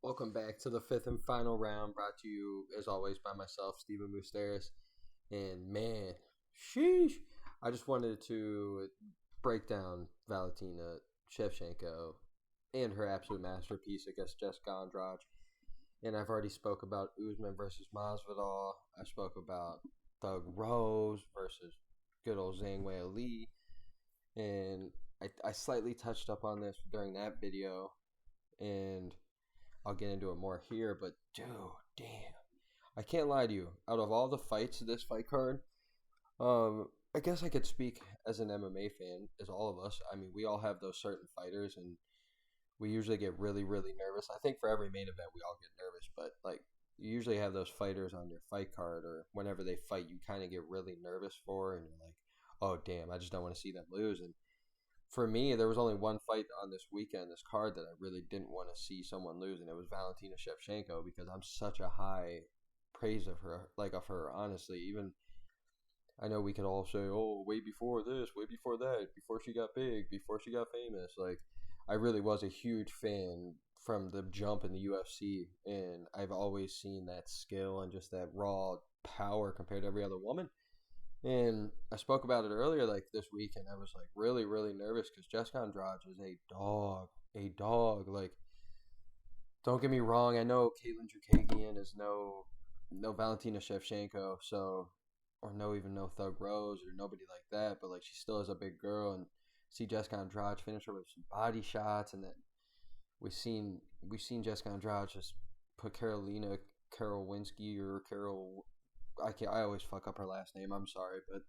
Welcome back to the fifth and final round, brought to you as always by myself, Stephen Moustaris. And man, sheesh, I just wanted to break down Valentina Shevchenko and her absolute masterpiece against Jessica Andrade. And I've already spoke about Usman versus Masvidal. I spoke about Thug Rose versus good old Zhang Wei Ali, and I slightly touched up on this during that video, and I'll get into it more here, but dude, damn. I can't lie to you. Out of all the fights of this fight card, I guess I could speak as an MMA fan, as all of us. I mean, we all have those certain fighters, and we usually get really, really nervous. I think for every main event, we all get nervous, but like, you usually have those fighters on your fight card, or whenever they fight, you kind of get really nervous for, and you're like, oh, damn, I just don't want to see them lose. And for me, there was only one fight on this weekend, this card, that I really didn't want to see someone lose, and it was Valentina Shevchenko, because I'm such a high praise of her, honestly. Even I know we could all say, oh, way before this, way before that, before she got big, before she got famous. Like, I really was a huge fan from the jump in the UFC, and I've always seen that skill and just that raw power compared to every other woman. And I spoke about it earlier, like this week, and I was like really, really nervous because Jessica Andrade is a dog, a dog. Like, don't get me wrong, I know Caitlin Chukagian is no Valentina Shevchenko, so or no Thug Rose or nobody like that, but like she still is a big girl, and see Jessica Andrade finish her with some body shots, and then we've seen Jessica Andrade just put Karolina Karolwinski or Carol. I always fuck up her last name. I'm sorry, but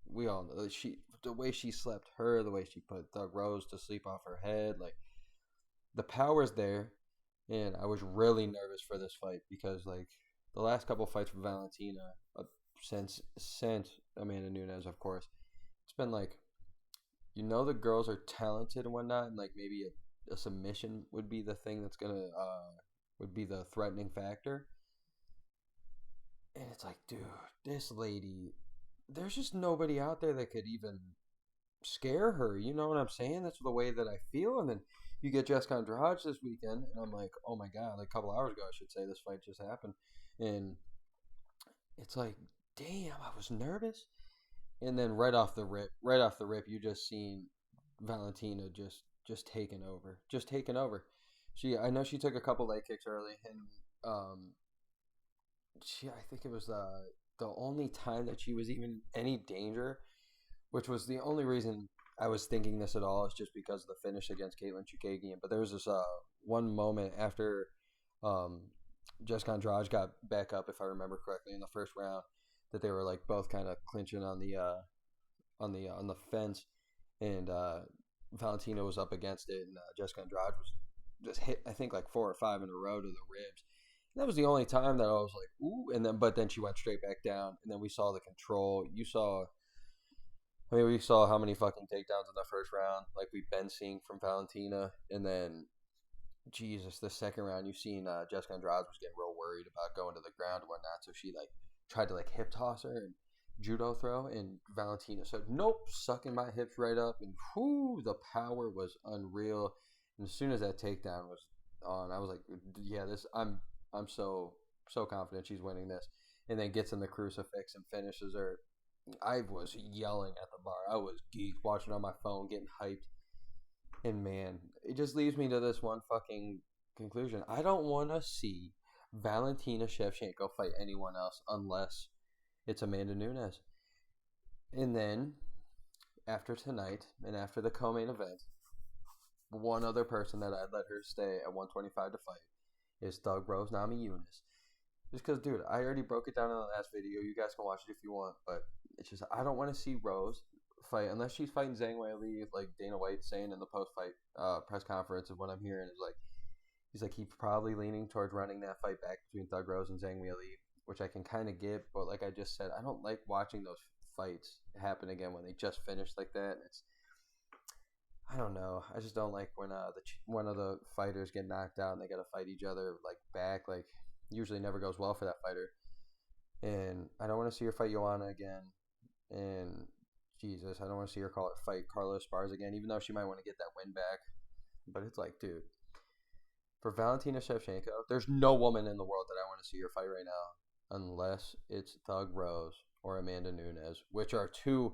we all know that the way she slept her, the way she put Thug Rose to sleep off her head, like the power's there. And I was really nervous for this fight because like the last couple fights for Valentina, since Amanda Nunes, of course, it's been like, the girls are talented and whatnot, and like maybe a submission would be the thing that's gonna would be the threatening factor. And it's like, dude, this lady, there's just nobody out there that could even scare her. You know what I'm saying? That's the way that I feel. And then you get Jessica Andrade this weekend, and I'm like, oh my god, like a couple hours ago, I should say, this fight just happened, and it's like, damn, I was nervous. And then right off the rip, you just seen Valentina just taking over. I know she took a couple leg kicks early, and I think it was the only time that she was even in any danger, which was the only reason I was thinking this at all, is just because of the finish against Caitlin Chukagian. But there was this one moment after um, Jessica Andrade got back up, if I remember correctly, in the first round, that they were like both kind of clinching on the fence, and Valentina was up against it, and Jessica Andrade was just hit, I think, like 4 or 5 in a row to the ribs. And that was the only time that I was like, ooh, but then she went straight back down, and then we saw the control. We saw how many fucking takedowns in the first round, like we've been seeing from Valentina, and then Jesus, the second round, you've seen Jessica Andrade was getting real worried about going to the ground and whatnot, so she like tried to like hip toss her and judo throw, and Valentina said, "Nope," sucking my hips right up, and whoo, the power was unreal. And as soon as that takedown was on, I was like, "Yeah, I'm so confident she's winning this." And then gets in the crucifix and finishes her. I was yelling at the bar. I was geeked, watching on my phone, getting hyped. And man, it just leaves me to this one fucking conclusion. I don't want to see Valentina Shevchenko fight anyone else unless it's Amanda Nunes. And then, after tonight, and after the co-main event, one other person that I'd let her stay at 125 to fight is Thug Rose Namajunas. Just because, dude, I already broke it down in the last video. You guys can watch it if you want, but it's just, I don't want to see Rose fight unless she's fighting Zhang Wei Li, like Dana White saying in the post-fight press conference. And what I'm hearing is like, he's probably leaning towards running that fight back between Thug Rose and Zhang Wei Li, which I can kind of get, but like I just said, I don't like watching those fights happen again when they just finished like that. I don't know. I just don't like when one of the fighters get knocked out and they got to fight each other like back. Like, usually never goes well for that fighter. And I don't want to see her fight Joanna again. And Jesus, I don't want to see her fight Carlos Esparza again, even though she might want to get that win back. But it's like, dude, For Valentina Shevchenko, there's no woman in the world that I want to see her fight right now, unless it's Thug Rose or Amanda Nunes, which are two.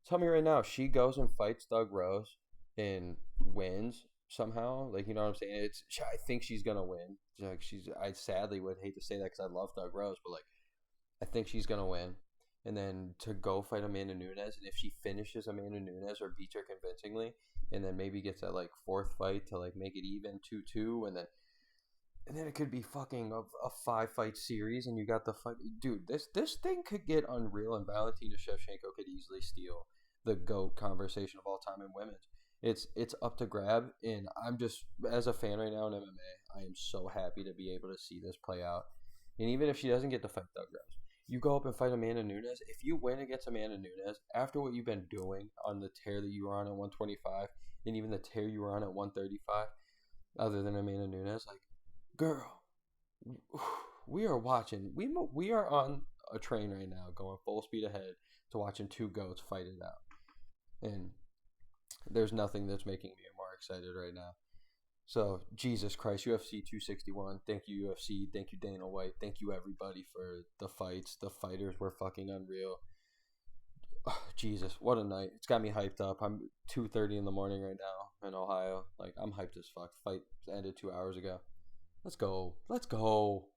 Tell me right now, she goes and fights Thug Rose and wins somehow. Like, you know what I'm saying? I think she's gonna win. Like, I sadly would hate to say that because I love Thug Rose, but like, I think she's gonna win. And then to go fight Amanda Nunes, and if she finishes Amanda Nunes or beats her convincingly, and then maybe gets that like fourth fight to like make it even 2-2, and then it could be fucking a 5-fight series, and you got the fight, dude. This thing could get unreal, and Valentina Shevchenko could easily steal the GOAT conversation of all time in women's. It's up to grab, and I'm just, as a fan right now in MMA, I am so happy to be able to see this play out. And even if she doesn't get to fight Doug Rose, you go up and fight Amanda Nunes. If you win against Amanda Nunes, after what you've been doing on the tear that you were on at 125, and even the tear you were on at 135, other than Amanda Nunes, like, girl, we are watching. We are on a train right now, going full speed ahead to watching two goats fight it out. And there's nothing that's making me more excited right now. So, Jesus Christ, UFC 261. Thank you, UFC. Thank you, Dana White. Thank you, everybody, for the fights. The fighters were fucking unreal. Oh, Jesus, what a night. It's got me hyped up. I'm 2:30 in the morning right now in Ohio. Like, I'm hyped as fuck. Fight ended 2 hours ago. Let's go. Let's go.